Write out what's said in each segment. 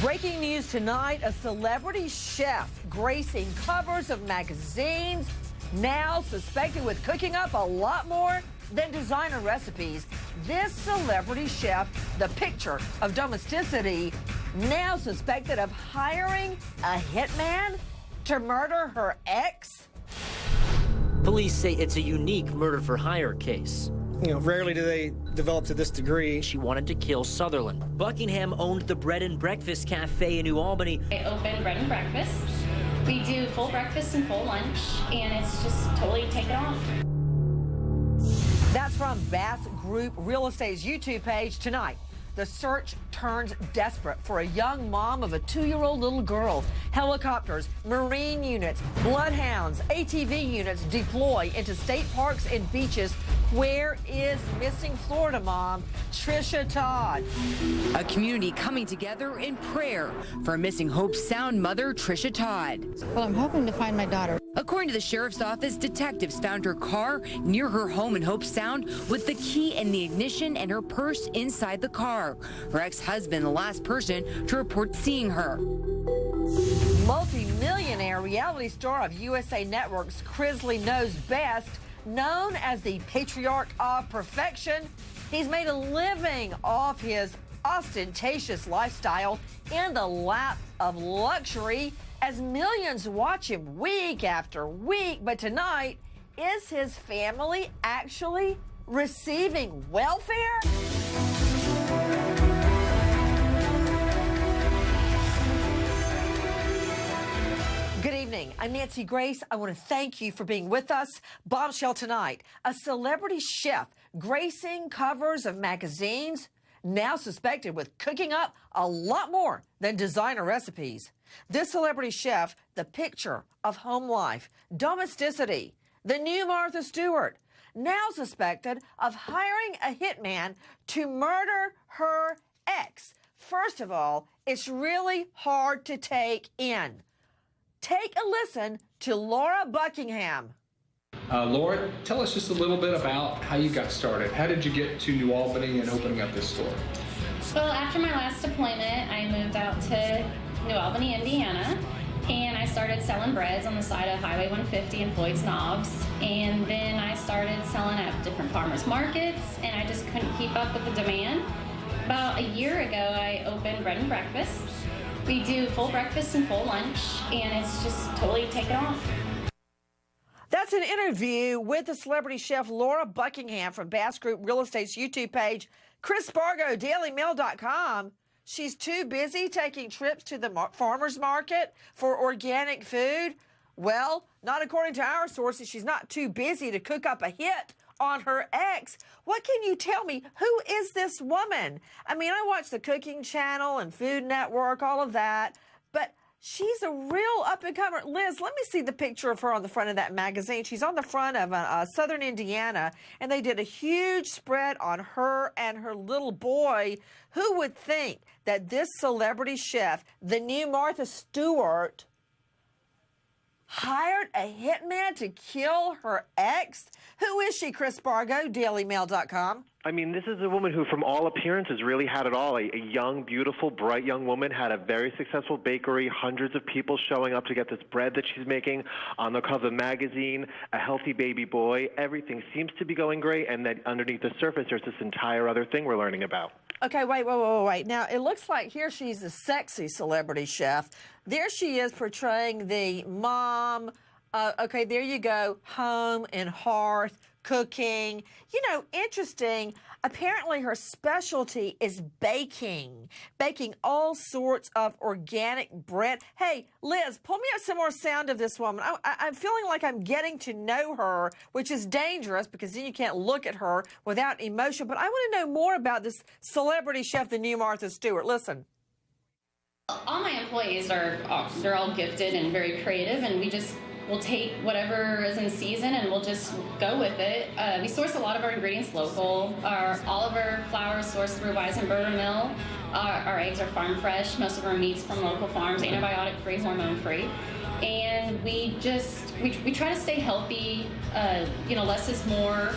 Breaking news tonight, a celebrity chef gracing covers of magazines, now suspected with cooking up a lot more than designer recipes. This celebrity chef, the picture of domesticity, now suspected of hiring a hitman to murder her ex. Police say it's a unique murder-for-hire case. You know, rarely do they develop to this degree. She wanted to kill Sutherland. Buckingham owned the Bread and Breakfast Cafe in New Albany. I open Bread and Breakfast. We do full breakfast and full lunch, and it's just totally taken off. That's from Bass Group Real Estate's YouTube page tonight. The search turns desperate for a young mom of a 2-year-old little girl. Helicopters, Marine units, bloodhounds, ATV units deploy into state parks and beaches. Where is missing Florida mom, Trisha Todd? A community coming together in prayer for missing Hope Sound mother, Trisha Todd. Well, I'm hoping to find my daughter. According to the sheriff's office, detectives found her car near her home in Hope Sound with the key and the ignition and her purse inside the car. Her ex-husband, the last person to report seeing her. Multi-millionaire reality star of USA Network's Crisley Knows Best, known as the patriarch of perfection, he's made a living off his ostentatious lifestyle in the lap of luxury as millions watch him week after week. But tonight, is his family actually receiving welfare? Good evening. I'm Nancy Grace. I want to thank you for being with us. Bombshell tonight, a celebrity chef gracing covers of magazines, now suspected with cooking up a lot more than designer recipes. This celebrity chef, the picture of home life, domesticity, the new Martha Stewart, now suspected of hiring a hitman to murder her ex. First of all, it's really hard to take in. Take a listen to Laura Buckingham. Laura, tell us just a little bit about how you got started. How did you get to New Albany and opening up this store? Well, after my last deployment, I moved out to New Albany, Indiana, and I started selling breads on the side of Highway 150 and Floyd's Knobs. And then I started selling at different farmers markets, and I just couldn't keep up with the demand. About a year ago, I opened Bread and Breakfast. We do full breakfast and full lunch, and it's just totally taken off. That's an interview with the celebrity chef Laura Buckingham from Bass Group Real Estate's YouTube page. Chris Spargo, DailyMail.com. She's too busy taking trips to the farmer's market for organic food. Well, not according to our sources. She's not too busy to cook up a hit on her ex. What can you tell me? Who is this woman? I mean, I watch the Cooking Channel and Food Network, all of that, but she's a real up-and-comer. Liz, let me see the picture of her on the front of that magazine. She's on the front of Southern Indiana, and they did a huge spread on her and her little boy. Who would think that this celebrity chef, the new Martha Stewart, hired a hitman to kill her ex? Who is she, Chris Spargo, DailyMail.com? I mean, this is a woman who, from all appearances, really had it all. A young, beautiful, bright young woman, had a very successful bakery, hundreds of people showing up to get this bread that she's making, on the cover of the magazine, a healthy baby boy. Everything seems to be going great, and then underneath the surface, there's this entire other thing we're learning about. Okay, wait. Now, it looks like here she's a sexy celebrity chef. There she is portraying the mom. Okay, there you go. Home and hearth, cooking. You know, interesting. Apparently her specialty is baking all sorts of organic bread. Hey, Liz, pull me up some more sound of this woman. I'm feeling like I'm getting to know her, which is dangerous because then you can't look at her without emotion. But I want to know more about this celebrity chef, the new Martha Stewart. Listen. All my employees they're all gifted and very creative, and we'll take whatever is in season and we'll just go with it. We source a lot of our ingredients local. All of our flour is sourced through Weisenberger Mill. Our eggs are farm fresh. Most of our meat's from local farms, antibiotic free, hormone free. And we try to stay healthy. Less is more.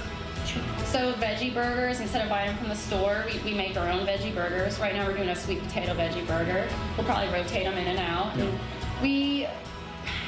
So Veggie Burgers, instead of buying them from the store, we make our own Veggie Burgers. Right now we're doing a sweet potato Veggie Burger. We'll probably rotate them in and out. And we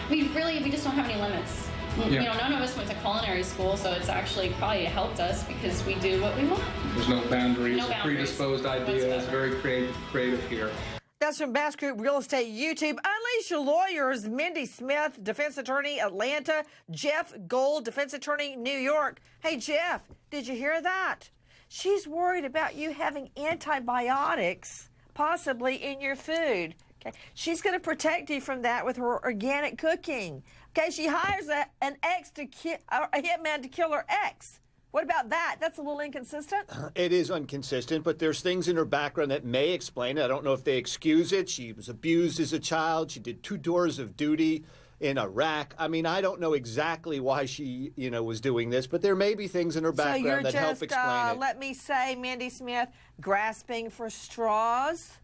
just don't have any limits. You know, none of us went to culinary school, so it's actually probably helped us because we do what we want. There's no boundaries, No boundaries predisposed ideas, whatsoever. very creative here. That's from Bass Group Real Estate YouTube. Unleash your lawyers. Mindy Smith, defense attorney, Atlanta. Jeff Gold, defense attorney, New York. Hey, Jeff, did you hear that? She's worried about you having antibiotics possibly in your food. Okay, she's going to protect you from that with her organic cooking. Okay, she hires a hitman to kill her ex. What about that? That's a little inconsistent. It is inconsistent, but there's things in her background that may explain it. I don't know if they excuse it. She was abused as a child. She did 2 tours of duty in Iraq. I mean, I don't know exactly why she, was doing this, but there may be things in her background that help explain it. Let me say, Mindy Smith, grasping for straws?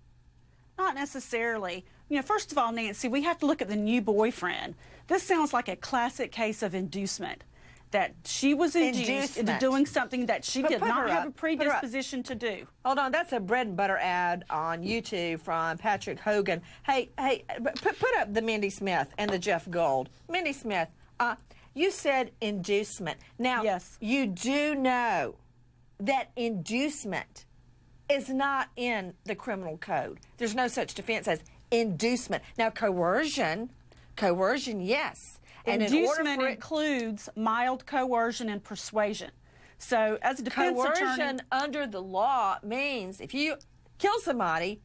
Not necessarily. First of all, Nancy, we have to look at the new boyfriend. This sounds like a classic case of inducement, that she was induced into doing something that she did not have a predisposition to do. Hold on, that's a bread and butter ad on YouTube from Patrick Hogan. Hey, put up the Mindy Smith and the Jeff Gold. Mindy Smith, you said inducement. Now, yes, you do know that inducement is not in the criminal code. There's no such defense as inducement. Now, coercion, yes. And inducement includes mild coercion and persuasion. So, as a defense coercion attorney, under the law means if you kill somebody,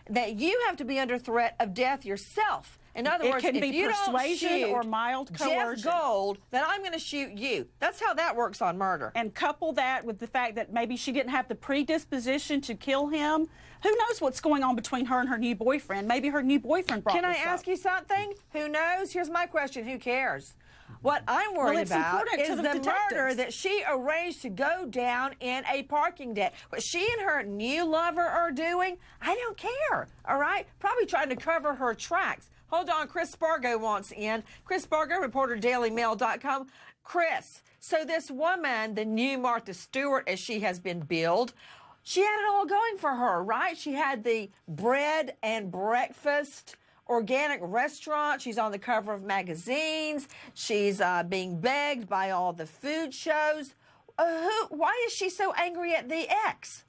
that you have to be under threat of death yourself. In other words, if you persuasion don't shoot or mild coercion. Jeff Gold, then I'm going to shoot you. That's how that works on murder. And couple that with the fact that maybe she didn't have the predisposition to kill him. Who knows what's going on between her and her new boyfriend? Maybe her new boyfriend brought Can I this up. ask you something? Who knows? Here's my question. Who cares? What I'm worried about is the murder that she arranged to go down in a parking deck. What she and her new lover are doing, I don't care, all right? Probably trying to cover her tracks. Hold on, Chris Spargo wants in. Chris Spargo, reporter, DailyMail.com. Chris, so this woman, the new Martha Stewart, as she has been billed, she had it all going for her, right? She had the bread and breakfast organic restaurant. She's on the cover of magazines. She's being begged by all the food shows. Why is she so angry at the ex?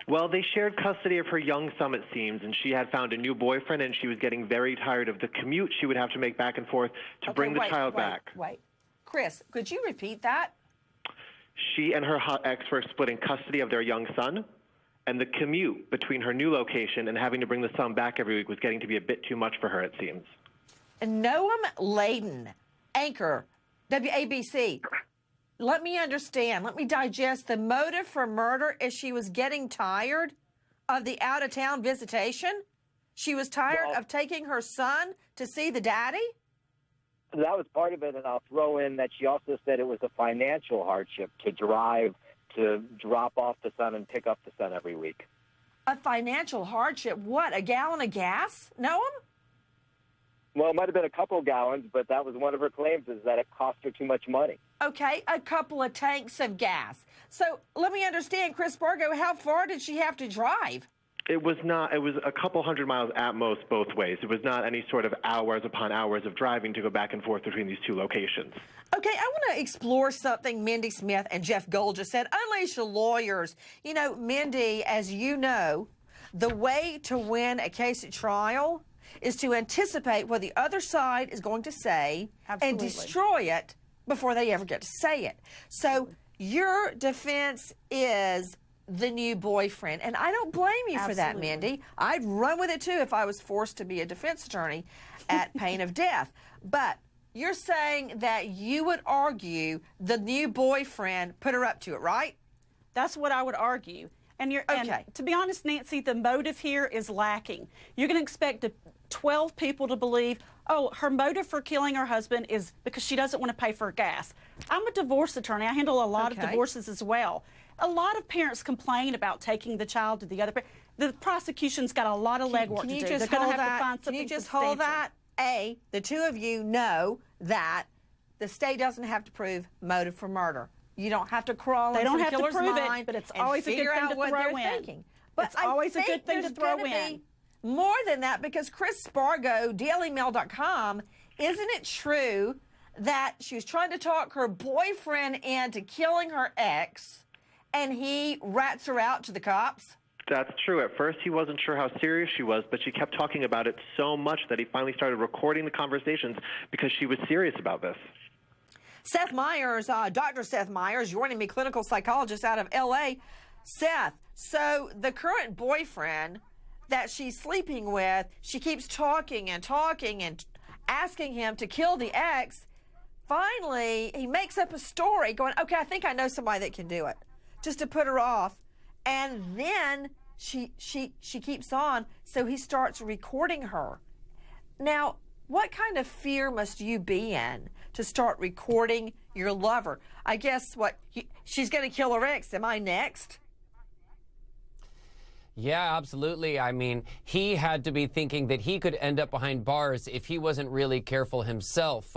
Well, they shared custody of her young son, it seems, and she had found a new boyfriend, and she was getting very tired of the commute she would have to make back and forth to bring the child back. Wait. Chris, could you repeat that? She and her ex were splitting custody of their young son, and the commute between her new location and having to bring the son back every week was getting to be a bit too much for her, it seems. Noam Laden, anchor, WABC. Let me understand. Let me digest. The motive for murder is she was getting tired of the out-of-town visitation? She was tired of taking her son to see the daddy? That was part of it, and I'll throw in that she also said it was a financial hardship to drive to drop off the son and pick up the son every week. A financial hardship? What, a gallon of gas? Noam? Well, it might have been a couple gallons, but that was one of her claims, is that it cost her too much money. Okay, a couple of tanks of gas. So let me understand, Chris Spargo, how far did she have to drive? It was a couple hundred miles at most both ways. It was not any sort of hours upon hours of driving to go back and forth between these two locations. Okay, I want to explore something Mindy Smith and Jeff Gold just said. Unleash the lawyers. You know, Mindy, as you know, the way to win a case at trial is to anticipate what the other side is going to say and destroy it before they ever get to say it. So your defense is the new boyfriend, and I don't blame you for that, Mindy. I'd run with it too if I was forced to be a defense attorney at pain of death. But you're saying that you would argue the new boyfriend put her up to it, right? That's what I would argue. And and to be honest, Nancy, the motive here is lacking. You're going to expect 12 people to believe, oh, her motive for killing her husband is because she doesn't want to pay for gas. I'm a divorce attorney. I handle a lot of divorces as well. A lot of parents complain about taking the child to the other parent. The prosecution's got a lot of legwork to do. They're going to have to find something. Can you just hold that? The two of you know that the state doesn't have to prove motive for murder. You don't have to crawl They into don't the have to killer's prove mind it, but it's and always a good figure thing out to what throw they're in. thinking. But It's always a good thing to throw gonna in. be more than that, because Chris Spargo, DailyMail.com, isn't it true that she was trying to talk her boyfriend into killing her ex, and he rats her out to the cops? That's true. At first, he wasn't sure how serious she was, but she kept talking about it so much that he finally started recording the conversations because she was serious about this. Seth Meyers, Dr. Seth Meyers, joining me, clinical psychologist out of L.A. Seth, so the current boyfriend that she's sleeping with, she keeps talking and asking him to kill the ex. Finally, he makes up a story going, okay, I think I know somebody that can do it, just to put her off. And then she keeps on, so he starts recording her. Now, what kind of fear must you be in to start recording your lover? I guess she's going to kill her ex. Am I next? Yeah, absolutely. I mean, he had to be thinking that he could end up behind bars if he wasn't really careful himself.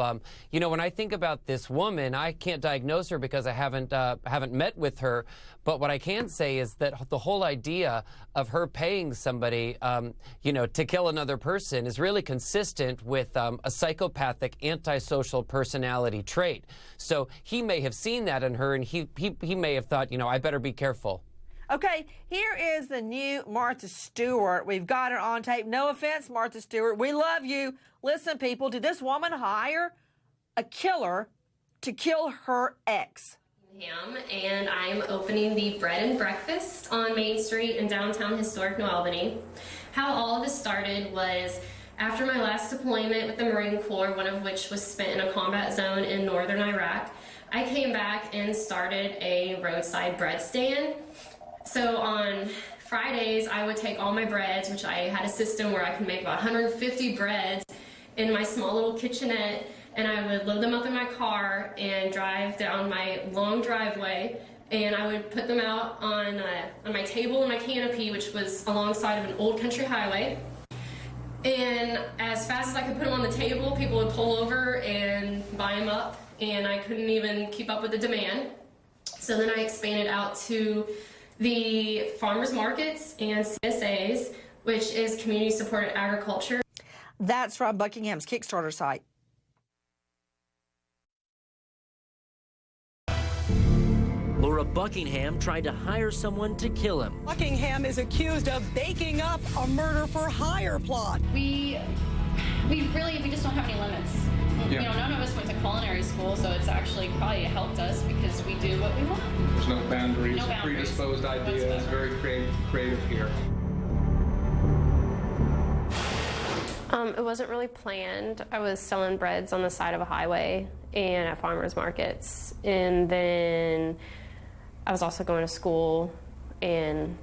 You know, when I think about this woman, I can't diagnose her because I haven't met with her. But what I can say is that the whole idea of her paying somebody, you know, to kill another person is really consistent with a psychopathic antisocial personality trait. So he may have seen that in her, and he may have thought, you know, I better be careful. Okay, here is the new Martha Stewart. We've got her on tape. No offense, Martha Stewart. We love you. Listen, people, did this woman hire a killer to kill her ex? And I'm opening the Bread and Breakfast on Main Street in downtown historic New Albany. How all of this started was after my last deployment with the Marine Corps, one of which was spent in a combat zone in northern Iraq, I came back and started a roadside bread stand. So on Fridays, I would take all my breads, which I had a system where I could make about 150 breads in my small little kitchenette, and I would load them up in my car and drive down my long driveway, and I would put them out on my table in my canopy, which was alongside of an old country highway. And as fast as I could put them on the table, people would pull over and buy them up, and I couldn't even keep up with the demand. So then I expanded out to the farmers markets and CSAs, which is community supported agriculture. That's from Buckingham's Kickstarter site. Laura Buckingham tried to hire someone to kill him. Buckingham is accused of baking up a murder for hire plot. We just don't have any limits. Yeah. You know, none of us went to culinary school, so it's actually probably helped us because we do what we want. There's no boundaries, No boundaries predisposed ideas, very creative here. It wasn't really planned. I was selling breads on the side of a highway and at farmers markets. And then I was also going to school, and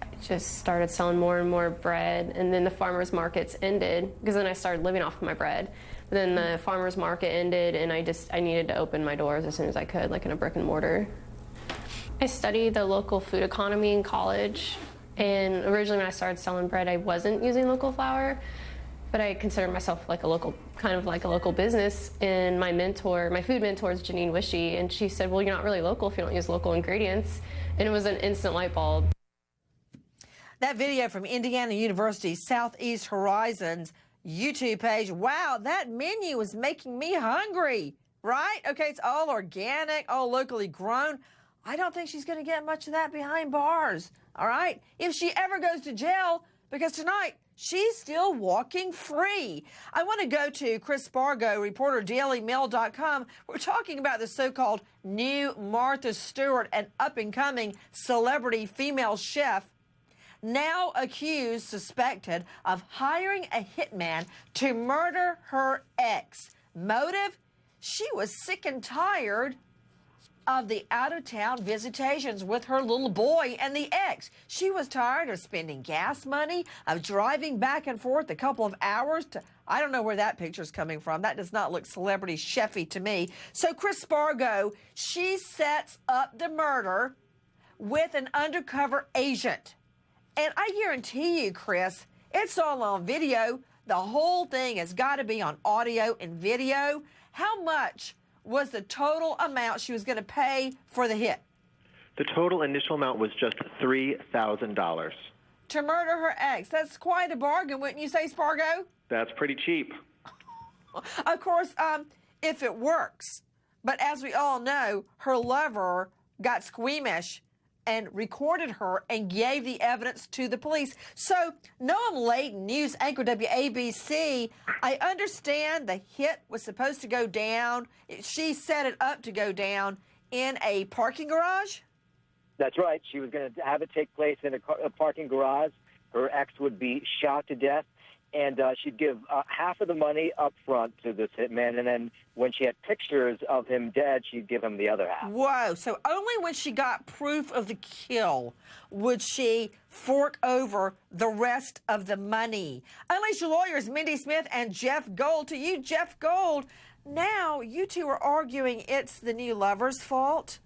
I just started selling more and more bread. And then the farmers markets ended because then I started living off of my bread. But then the farmers market ended, and I needed to open my doors as soon as I could, like in a brick and mortar. I studied the local food economy in college. And originally when I started selling bread, I wasn't using local flour, but I considered myself like a local, kind of like a local business. And my food mentor is Janine Wishy, and she said, well, you're not really local if you don't use local ingredients. And it was an instant light bulb. That video from Indiana University Southeast Horizons YouTube page. Wow, that menu is making me hungry, right? Okay, it's all organic, all locally grown. I don't think she's going to get much of that behind bars, all right? If she ever goes to jail, because tonight she's still walking free. I want to go to Chris Spargo, reporter, DailyMail.com. We're talking about the so-called new Martha Stewart, an up-and-coming celebrity female chef, now accused, suspected of hiring a hitman to murder her ex. Motive? She was sick and tired of the out-of-town visitations with her little boy and the ex. She was tired of spending gas money, of driving back and forth a couple of hours to, I don't know where that picture's coming from. That does not look celebrity chefy to me. So Chris Spargo, she sets up the murder with an undercover agent. And I guarantee you, Chris, it's all on video. The whole thing has got to be on audio and video. How much was the total amount she was going to pay for the hit? The total initial amount was just $3,000. To murder her ex. That's quite a bargain, wouldn't you say, Spargo? That's pretty cheap. Of course, if it works. But as we all know, her lover got squeamish and recorded her and gave the evidence to the police. So, Noam Layton, news anchor WABC, I understand the hit was supposed to go down. She set it up to go down in a parking garage? That's right. She was going to have it take place in a parking garage. Her ex would be shot to death, and she'd give half of the money up front to this hitman, and then when she had pictures of him dead, she'd give him the other half. Whoa. So only when she got proof of the kill would she fork over the rest of the money. Unleash your lawyers, Mindy Smith and Jeff Gold. To you, Jeff Gold, now you two are arguing it's the new lover's fault.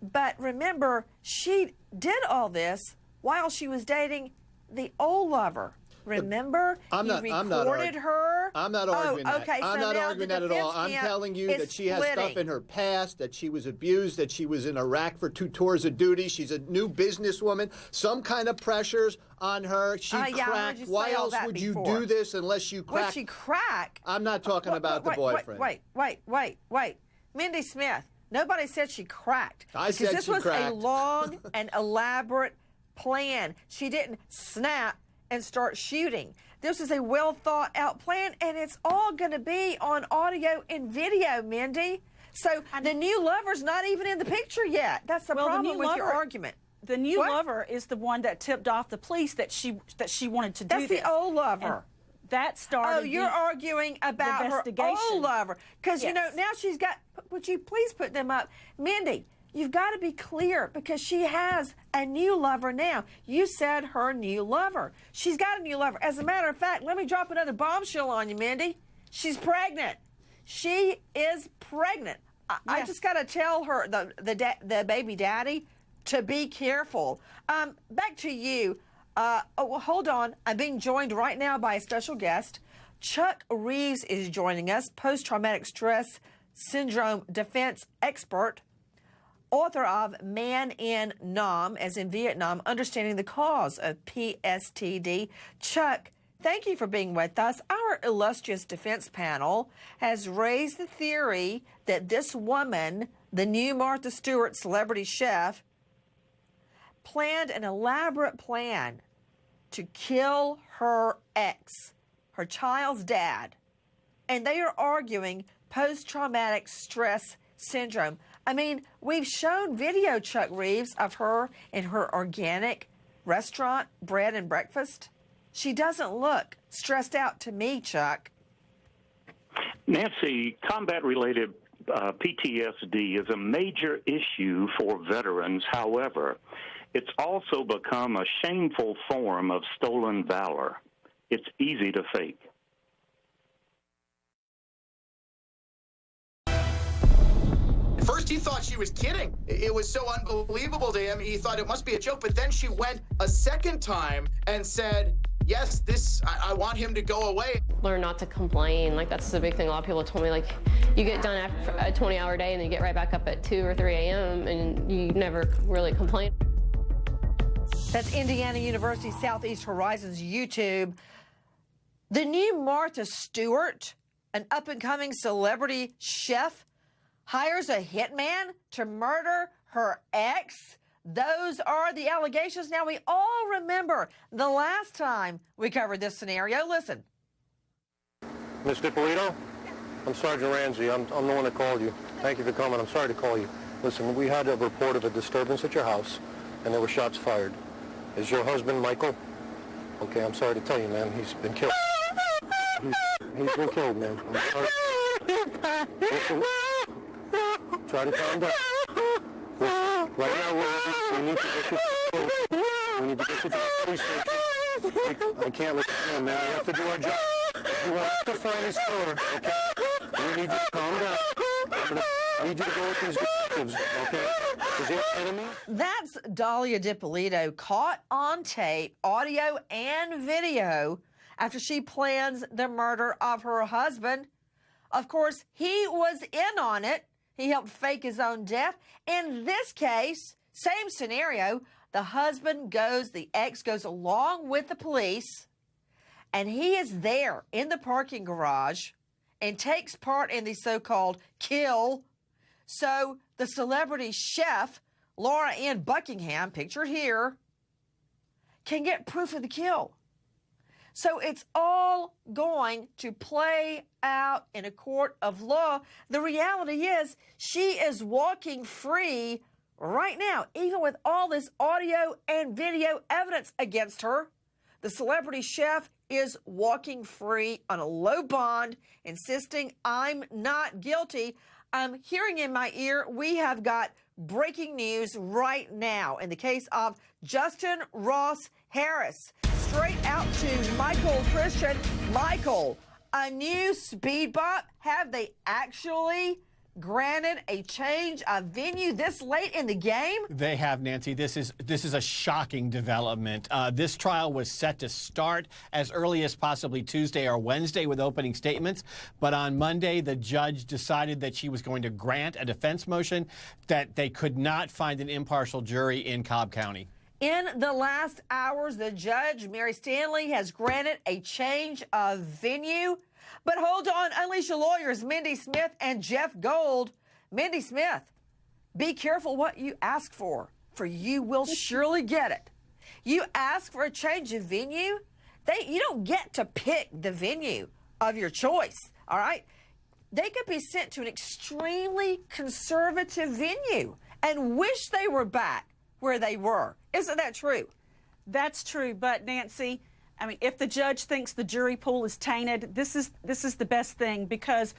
But remember, she did all this while she was dating the old lover. Remember? I'm not recorded her. I'm not arguing that. Okay, I'm not arguing that at all. I'm telling you that she has stuff in her past, that she was abused, that she was in Iraq for 2 tours of duty. She's a new businesswoman. Some kind of pressures on her. She cracked. Why else would you do this unless you crack? Would she crack? I'm not talking about the boyfriend. Wait. Mindy Smith. Nobody said she cracked. I said she cracked. This was a long and elaborate plan. She didn't snap and start shooting. This is a well-thought-out plan, and it's all going to be on audio and video, Mindy. So the new lover's not even in the picture yet. That's the problem with your argument. The new lover is the one that tipped off the police that she wanted to do this. That's the old lover. And that started. Oh, you're arguing about her old lover. Because, you know, now she's got, would you please put them up? Mindy, you've got to be clear because she has a new lover now. You said her new lover. She's got a new lover. As a matter of fact, let me drop another bombshell on you, Mindy. She's pregnant. She is pregnant. I just got to tell her, the baby daddy, to be careful. Back to you. Well, hold on. I'm being joined right now by a special guest. Chuck Reeves is joining us, post-traumatic stress syndrome defense expert, author of Man in Nam, as in Vietnam, Understanding the Cause of PSTD. Chuck, thank you for being with us. Our illustrious defense panel has raised the theory that this woman, the new Martha Stewart celebrity chef, planned an elaborate plan to kill her ex, her child's dad, and they are arguing post-traumatic stress syndrome. I mean, we've shown video, Chuck Reeves, of her in her organic restaurant, bread and breakfast. She doesn't look stressed out to me, Chuck. Nancy, combat-related PTSD is a major issue for veterans. However, it's also become a shameful form of stolen valor. It's easy to fake. At first, he thought she was kidding. It was so unbelievable to him, he thought it must be a joke. But then she went a second time and said, yes, I want him to go away. Learn not to complain. Like, that's the big thing. A lot of people told me, like, you get done after a 20-hour day and then you get right back up at 2 or 3 a.m. and you never really complain. That's Indiana University Southeast Horizons YouTube. The new Martha Stewart, an up-and-coming celebrity chef, hires a hitman to murder her ex. Those are the allegations. Now, we all remember the last time we covered this scenario. Listen. Miss Dippolito, I'm Sergeant Ramsey. I'm the one that called you. Thank you for coming. I'm sorry to call you. Listen, we had a report of a disturbance at your house, and there were shots fired. Is your husband Michael? Okay, I'm sorry to tell you, man. He's been killed. He's been killed, man. I'm sorry. Listen, try to calm down. Right now, we need to get you. We need to get you to the police station. I can't let you in, man. We have to do our job. You have to find his killer, okay? We need you to calm down. I need you to go with these detectives, okay? Is there enemy? That's Dahlia Dippolito, caught on tape, audio and video, after she plans the murder of her husband. Of course, he was in on it. He helped fake his own death. In this case, same scenario, the ex goes along with the police, and he is there in the parking garage and takes part in the so-called kill. So the celebrity chef, Laura Ann Buckingham, pictured here, can get proof of the kill. So it's all going to play out in a court of law. The reality is she is walking free right now, even with all this audio and video evidence against her. The celebrity chef is walking free on a low bond, insisting, "I'm not guilty." I'm hearing in my ear, we have got breaking news right now in the case of Justin Ross Harris. Straight out to Michael Christian. Michael, a new speed bump. Have they actually granted a change of venue this late in the game? They have, Nancy. This is a shocking development. This trial was set to start as early as possibly Tuesday or Wednesday with opening statements, but on Monday the judge decided that she was going to grant a defense motion that they could not find an impartial jury in Cobb County. In the last hours, the judge, Mary Stanley, has granted a change of venue. But hold on, Unleash Your Lawyers, Mindy Smith and Jeff Gold. Mindy Smith, be careful what you ask for you will surely get it. You ask for a change of venue, you don't get to pick the venue of your choice, all right? They could be sent to an extremely conservative venue and wish they were back where they were. Isn't that true? That's true, but Nancy, I mean, if the judge thinks the jury pool is tainted, this is the best thing because,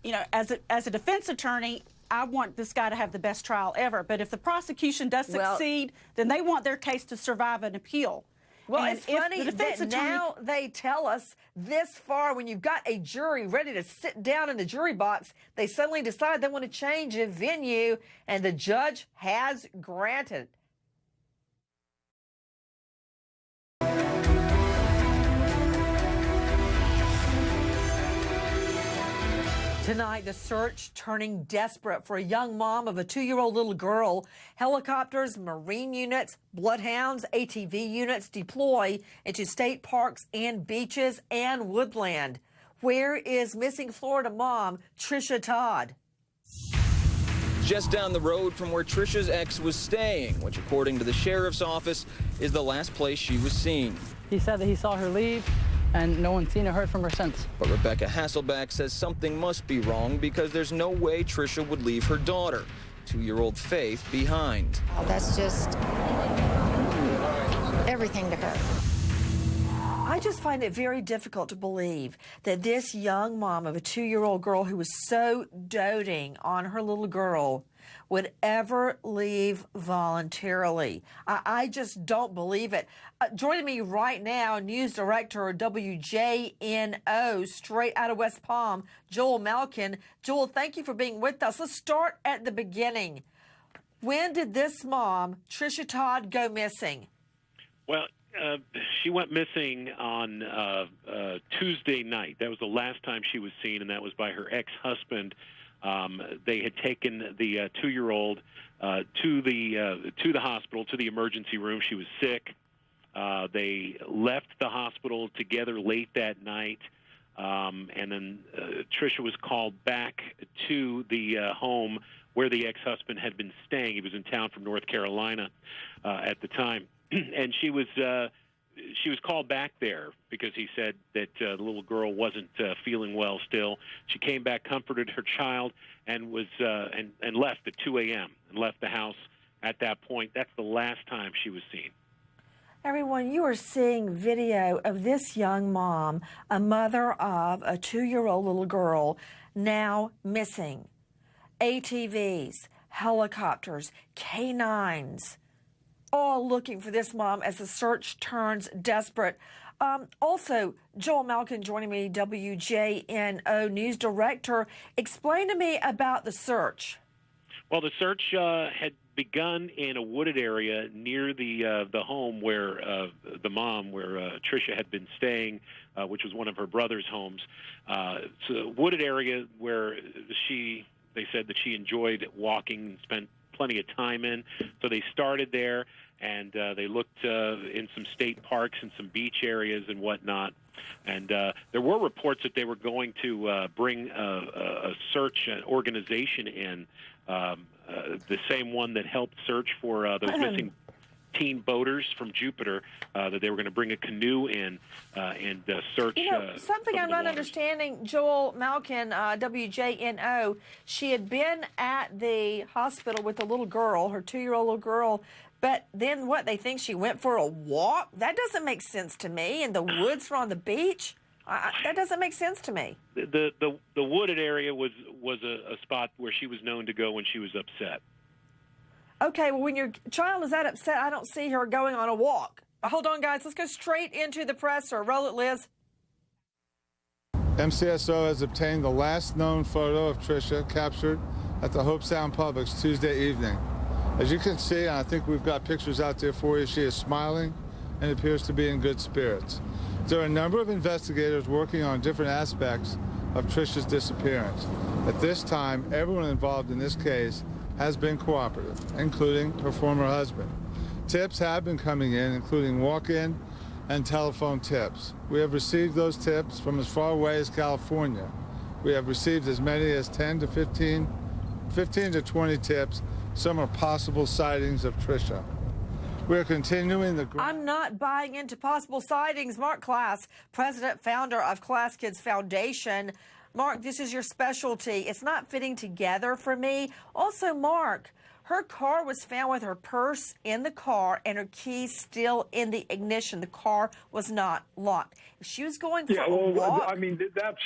you know, as a defense attorney, I want this guy to have the best trial ever. But if the prosecution does succeed, then they want their case to survive an appeal. Well, and it's funny that attorney, now they tell us this far, when you've got a jury ready to sit down in the jury box, they suddenly decide they want to change a venue, and the judge has granted. Tonight, the search turning desperate for a young mom of a 2-year-old little girl. Helicopters, Marine units, bloodhounds, ATV units deploy into state parks and beaches and woodland. Where is missing Florida mom, Trisha Todd? Just down the road from where Trisha's ex was staying, which according to the sheriff's office is the last place she was seen. He said that he saw her leave, and no one's seen or heard from her since. But Rebecca Hasselback says something must be wrong because there's no way Trisha would leave her daughter, 2-year-old Faith, behind. Oh, that's just everything to her. I just find it very difficult to believe that this young mom of a 2-year-old girl who was so doting on her little girl would ever leave voluntarily. I just don't believe it. Joining me right now, news director WJNO, straight out of West Palm, Joel Malkin. Joel, thank you for being with us. Let's start at the beginning. When did this mom, Trisha Todd, go missing? Well, she went missing on Tuesday night. That was the last time she was seen, and that was by her ex-husband. They had taken the 2-year-old to the hospital, to the emergency room. She was sick. They left the hospital together late that night, and then Trisha was called back to the home where the ex-husband had been staying. He was in town from North Carolina at the time, and she was called back there because he said that the little girl wasn't feeling well still. She came back, comforted her child, and was and left at 2 a.m. and left the house at that point. That's the last time she was seen. Everyone, you are seeing video of this young mom, a mother of a 2-year-old little girl, now missing. ATVs, helicopters, canines, all looking for this mom as the search turns desperate. Also, Joel Malkin joining me, WJNO news director. Explain to me about the search. Well, the search had begun in a wooded area near the home where the mom, where Trisha had been staying, which was one of her brother's homes. It's a wooded area where she they said that she enjoyed walking and spent plenty of time in. So they started there, and they looked in some state parks and some beach areas and whatnot. And there were reports that they were going to bring a search organization in, the same one that helped search for those missing teen boaters from Jupiter, that they were going to bring a canoe in and search. Something I'm not understanding, Joel Malkin, WJNO, she had been at the hospital with a little girl, her 2-year-old little girl, but then what, they think she went for a walk? That doesn't make sense to me. And the woods were on the beach? That doesn't make sense to me. The wooded area was a spot where she was known to go when she was upset. Okay, well, when your child is that upset, I don't see her going on a walk. Hold on, guys. Let's go straight into the presser. Roll it, Liz. MCSO has obtained the last known photo of Tricia captured at the Hope Sound Publix Tuesday evening. As you can see, and I think we've got pictures out there for you, she is smiling and appears to be in good spirits. There are a number of investigators working on different aspects of Tricia's disappearance. At this time, everyone involved in this case has been cooperative, including her former husband. Tips have been coming in, including walk-in and telephone tips. We have received those tips from as far away as California. We have received as many as 10 to 15 to 20 tips. Some are possible sightings of Tricia. We're continuing the... I'm not buying into possible sightings. Mark Class, president, founder of Class Kids Foundation. Mark, this is your specialty. It's not fitting together for me. Also, Mark, her car was found with her purse in the car and her keys still in the ignition. The car was not locked. If she was going for a walk... I mean, that's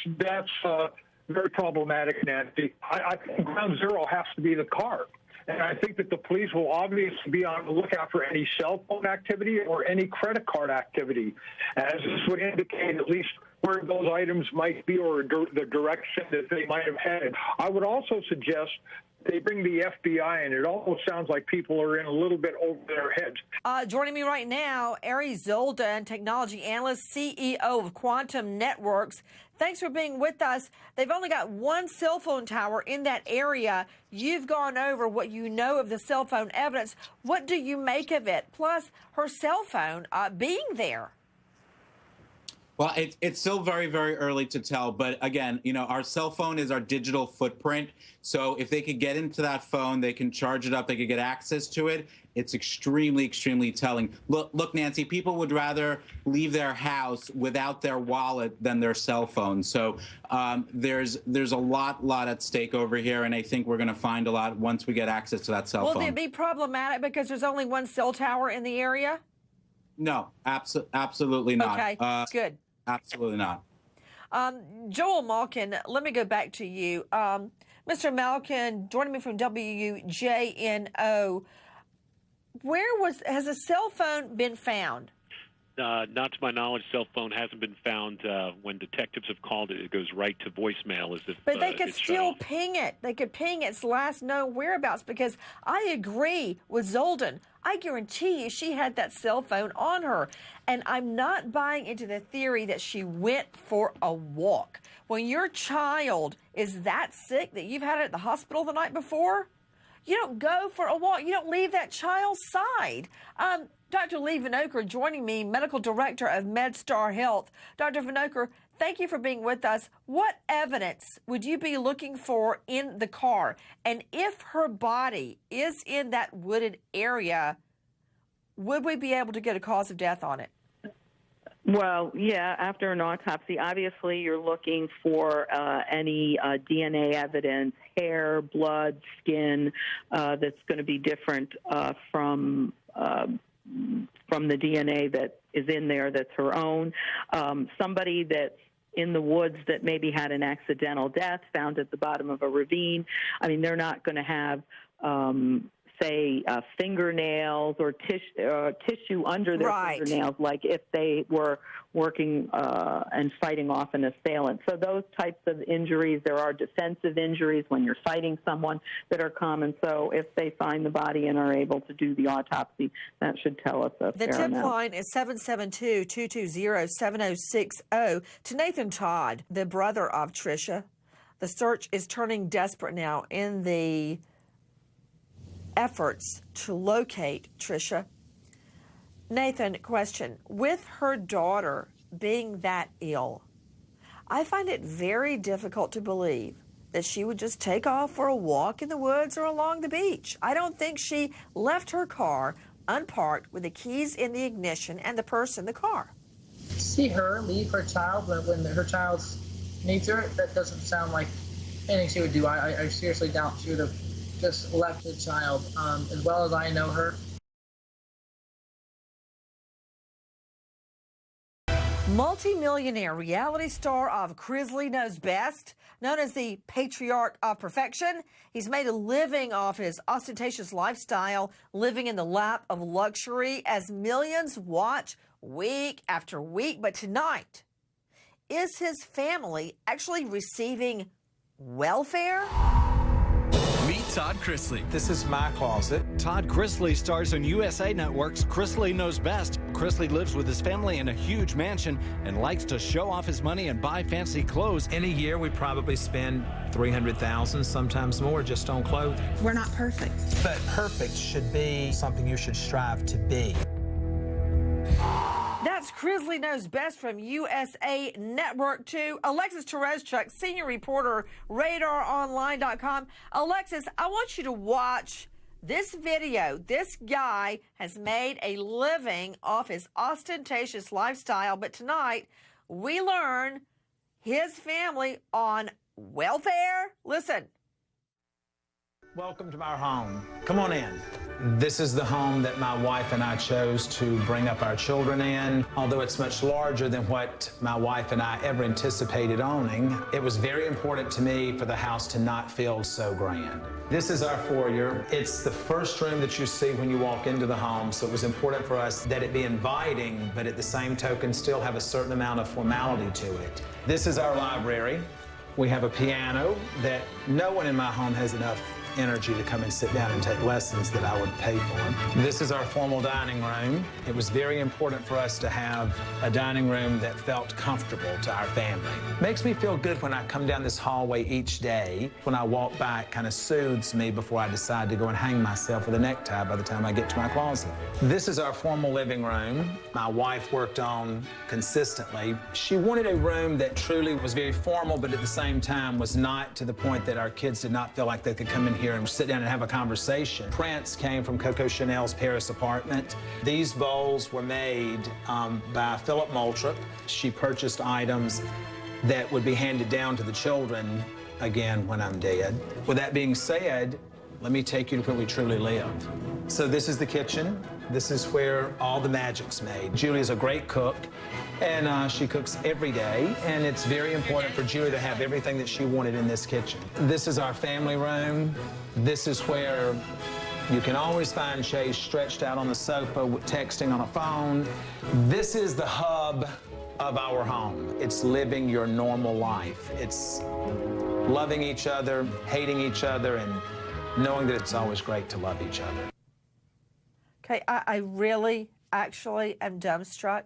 very problematic, Nancy. I think ground zero has to be the car. And I think that the police will obviously be on the lookout for any cell phone activity or any credit card activity, as this would indicate at least where those items might be or the direction that they might have headed. I would also suggest they bring the FBI in. It almost sounds like people are in a little bit over their heads. Joining me right now, Ari Zoldan, technology analyst, CEO of Quantum Networks. Thanks for being with us. They've only got one cell phone tower in that area. You've gone over what you know of the cell phone evidence. What do you make of it? Plus, her cell phone being there. Well, it's still very, very early to tell. But again, our cell phone is our digital footprint. So if they could get into that phone, they can charge it up, they could get access to it. It's extremely, extremely telling. Look, Nancy, people would rather leave their house without their wallet than their cell phone. So there's a lot at stake over here. And I think we're going to find a lot once we get access to that cell phone. Will it be problematic because there's only one cell tower in the area? No, absolutely not. Okay, good. Absolutely not. Joel Malkin, let me go back to you. Mr. Malkin, joining me from WJNO, has a cell phone been found? Not to my knowledge, cell phone hasn't been found. When detectives have called it, it goes right to voicemail as if. But they could still ping it. They could ping its last known whereabouts because I agree with Zoldan. I guarantee you she had that cell phone on her. And I'm not buying into the theory that she went for a walk. When your child is that sick that you've had it at the hospital the night before, you don't go for a walk. You don't leave that child's side. Dr. Lee Vinokur joining me, Medical Director of MedStar Health. Dr. Vinokur, thank you for being with us. What evidence would you be looking for in the car? And if her body is in that wooded area, would we be able to get a cause of death on it? Well, yeah, after an autopsy, obviously you're looking for any DNA evidence, hair, blood, skin, that's going to be different from the DNA that is in there that's her own. Somebody that's in the woods that maybe had an accidental death found at the bottom of a ravine. I mean, they're not going to have say fingernails or tissue under their fingernails, like if they were working and fighting off an assailant. So those types of injuries, there are defensive injuries when you're fighting someone that are common. So if they find the body and are able to do the autopsy, that should tell us a fair amount. The tip line is 772-220-7060 to Nathan Todd, the brother of Tricia. The search is turning desperate now in the efforts to locate Tricia. Nathan, question. With her daughter being that ill, I find it very difficult to believe that she would just take off for a walk in the woods or along the beach. I don't think she left her car unparked with the keys in the ignition and the purse in the car. See her leave her child when her child needs her, that doesn't sound like anything she would do. I seriously doubt she would have just left the child. As well as I know her. Multi-millionaire reality star of Crisley Knows Best, known as the patriarch of perfection. He's made a living off his ostentatious lifestyle, living in the lap of luxury as millions watch week after week. But tonight, is his family actually receiving welfare? Meet Todd Chrisley. This is my closet. Todd Chrisley stars on USA Network's Chrisley Knows Best. Chrisley lives with his family in a huge mansion and likes to show off his money and buy fancy clothes. In a year, we probably spend $300,000, sometimes more, just on clothing. We're not perfect. But perfect should be something you should strive to be. That's Crisley Knows Best from USA Network 2. Alexis Tereszchuk, senior reporter, RadarOnline.com. Alexis, I want you to watch this video. This guy has made a living off his ostentatious lifestyle, but tonight we learn his family on welfare. Listen. Welcome to our home. Come on in. This is the home that my wife and I chose to bring up our children in. Although it's much larger than what my wife and I ever anticipated owning, it was very important to me for the house to not feel so grand. This is our foyer. It's the first room that you see when you walk into the home, so it was important for us that it be inviting, but at the same token still have a certain amount of formality to it. This is our library. We have a piano that no one in my home has enough energy to come and sit down and take lessons that I would pay for. This is our formal dining room. It was very important for us to have a dining room that felt comfortable to our family. Makes me feel good when I come down this hallway each day. When I walk by, it kind of soothes me before I decide to go and hang myself with a necktie by the time I get to my closet. This is our formal living room. My wife worked on consistently. She wanted a room that truly was very formal, but at the same time was not to the point that our kids did not feel like they could come in here and sit down and have a conversation. Prints came from Coco Chanel's Paris apartment. These bowls were made by Philip Moultrie. She purchased items that would be handed down to the children again when I'm dead. With that being said, let me take you to where we truly live. So this is the kitchen. This is where all the magic's made. Julie is a great cook, and she cooks every day, and it's very important for Julie to have everything that she wanted in this kitchen. This is our family room. This is where you can always find Chase stretched out on the sofa, texting on a phone. This is the hub of our home. It's living your normal life. It's loving each other, hating each other, and knowing that it's always great to love each other. Okay, I really, actually am dumbstruck.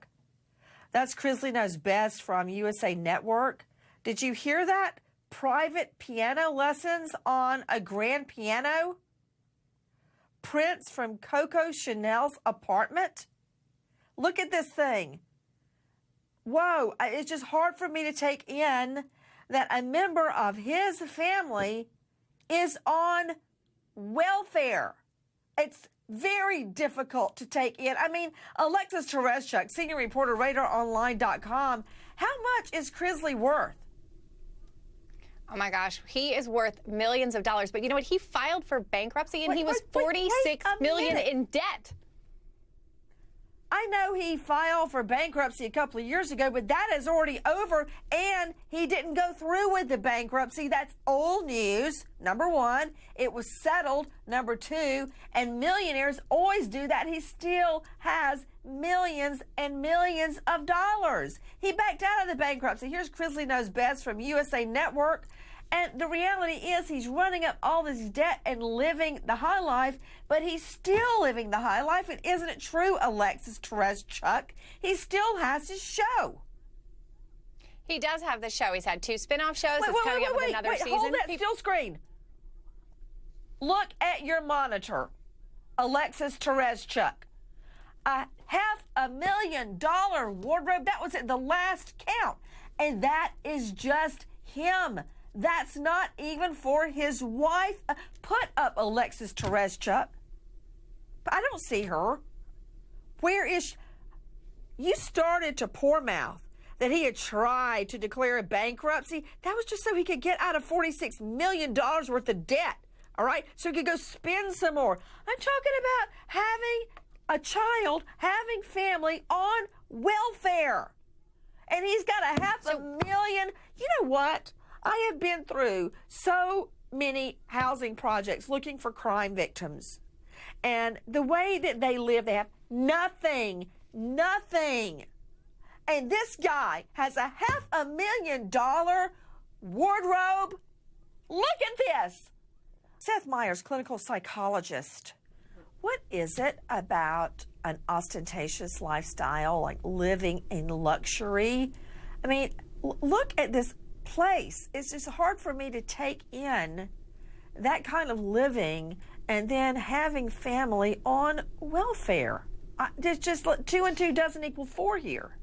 That's Crisley Knows Best from USA Network. Did you hear that? Private piano lessons on a grand piano? Prints from Coco Chanel's apartment? Look at this thing. Whoa, it's just hard for me to take in that a member of his family is on welfare. It's very difficult to take in. I mean, Alexis Tereszchuk, senior reporter, RadarOnline.com. How much is Crisley worth? Oh my gosh, he is worth millions of dollars. But you know what? He filed for bankruptcy and he was $46 million in debt. I know he filed for bankruptcy a couple of years ago, but that is already over, and he didn't go through with the bankruptcy. That's old news, number one. It was settled, number two, and millionaires always do that. He still has millions and millions of dollars. He backed out of the bankruptcy. Here's Crisley Knows Best from USA Network. And the reality is he's running up all this debt and living the high life, but he's still living the high life. And isn't it true, Alexis Tereszchuk? He still has his show. He does have the show. He's had 2 spin-off shows. It's coming up with another season. Hold that still screen. Look at your monitor. Alexis Tereszcuk. A $500,000 wardrobe. That was at the last count. And that is just him. That's not even for his wife. Put up Alexis Tereszcuk. I don't see her. Where is she? You started to pour mouth that he had tried to declare a bankruptcy. That was just so he could get out of $46 million worth of debt, all right? So he could go spend some more. I'm talking about having a child, having family on welfare. And he's got a $500,000. You know what? I have been through so many housing projects looking for crime victims. And the way that they live, they have nothing. And this guy has a $500,000 wardrobe. Look at this. Seth Meyers, clinical psychologist. What is it about an ostentatious lifestyle, like living in luxury? I mean, look at this place. It's just hard for me to take in that kind of living and then having family on welfare. It's just 2 and 2 doesn't equal 4 here.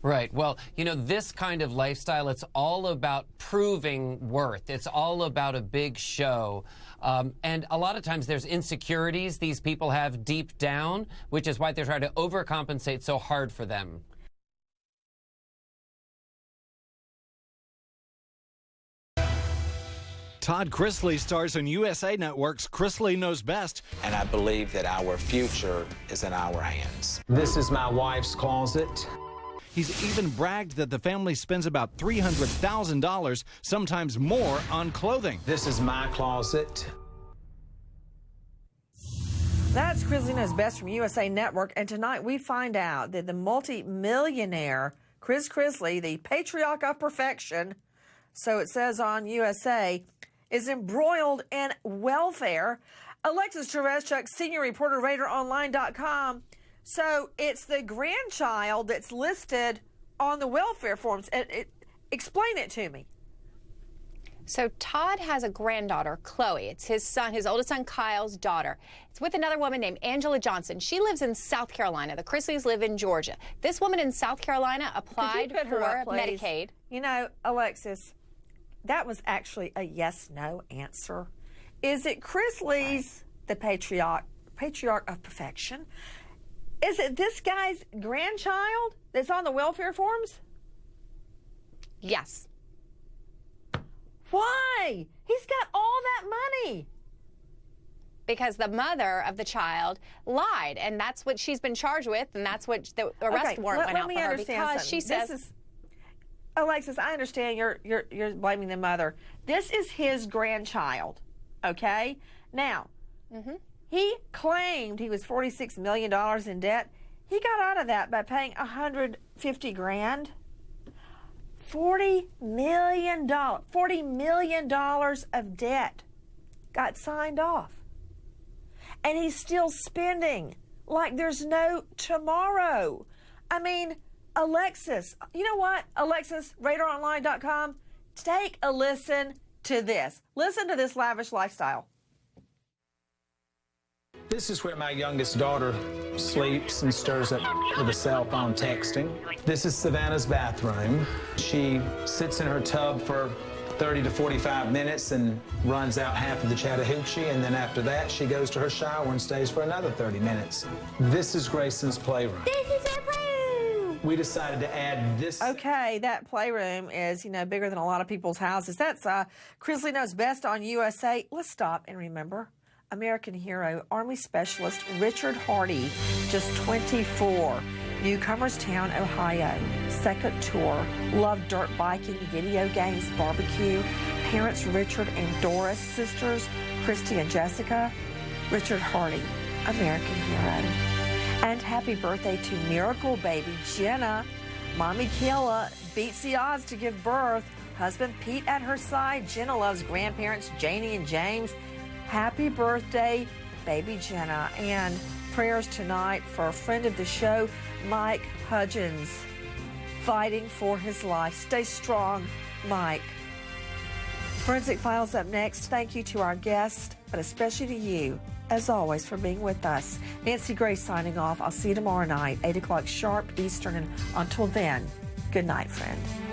Right. Well, you know, this kind of lifestyle, it's all about proving worth. It's all about a big show. And a lot of times there's insecurities these people have deep down, which is why they're trying to overcompensate so hard for them. Todd Chrisley stars on USA Network's Chrisley Knows Best. And I believe that our future is in our hands. This is my wife's closet. He's even bragged that the family spends about $300,000, sometimes more, on clothing. This is my closet. That's Chrisley Knows Best from USA Network. And tonight we find out that the multi-millionaire Chris Chrisley, the patriarch of perfection, so it says on USA, is embroiled in welfare. Alexis Tereszcuk, senior reporter, RaiderOnline.com. So it's the grandchild that's listed on the welfare forms. Explain it to me. So Todd has a granddaughter, Chloe. It's his son, his oldest son, Kyle's daughter. It's with another woman named Angela Johnson. She lives in South Carolina. The Chrisleys live in Georgia. This woman in South Carolina applied for Medicaid. You know, Alexis, that was actually a yes-no answer. Is it Chrisley's, the patriarch of perfection? Is it this guy's grandchild that's on the welfare forms? Yes. Why? He's got all that money. Because the mother of the child lied, and that's what she's been charged with, and that's what the arrest warrant went out for her because she says. Alexis, I understand you're blaming the mother. This is his grandchild, okay? Now, he claimed he was $46 million in debt. He got out of that by paying $150,000. $40 million of debt got signed off. And he's still spending like there's no tomorrow. I mean, Alexis, you know what? Alexis, RaiderOnline.com, take a listen to this. Listen to this lavish lifestyle. This is where my youngest daughter sleeps and stirs up with a cell phone texting. This is Savannah's bathroom. She sits in her tub for 30 to 45 minutes and runs out half of the Chattahoochee, and then after that she goes to her shower and stays for another 30 minutes. This is Grayson's playroom. This is her playroom! We decided to add this. Okay, that playroom is, you know, bigger than a lot of people's houses. That's Chrisley Knows Best on USA. Let's stop and remember American hero, Army Specialist Richard Hardy, just 24, Newcomerstown, Ohio, second tour, loved dirt biking, video games, barbecue, parents Richard and Doris, sisters Christy and Jessica, Richard Hardy, American hero. And happy birthday to miracle baby Jenna. Mommy Kayla beats the odds to give birth. Husband Pete at her side. Jenna loves grandparents Janie and James. Happy birthday, baby Jenna. And prayers tonight for a friend of the show, Mike Hudgens. fighting for his life. Stay strong, Mike. Forensic Files up next. Thank you to our guests, but especially to you, as always, for being with us. Nancy Grace signing off. I'll see you tomorrow night, 8 o'clock sharp Eastern. And until then, good night, friend.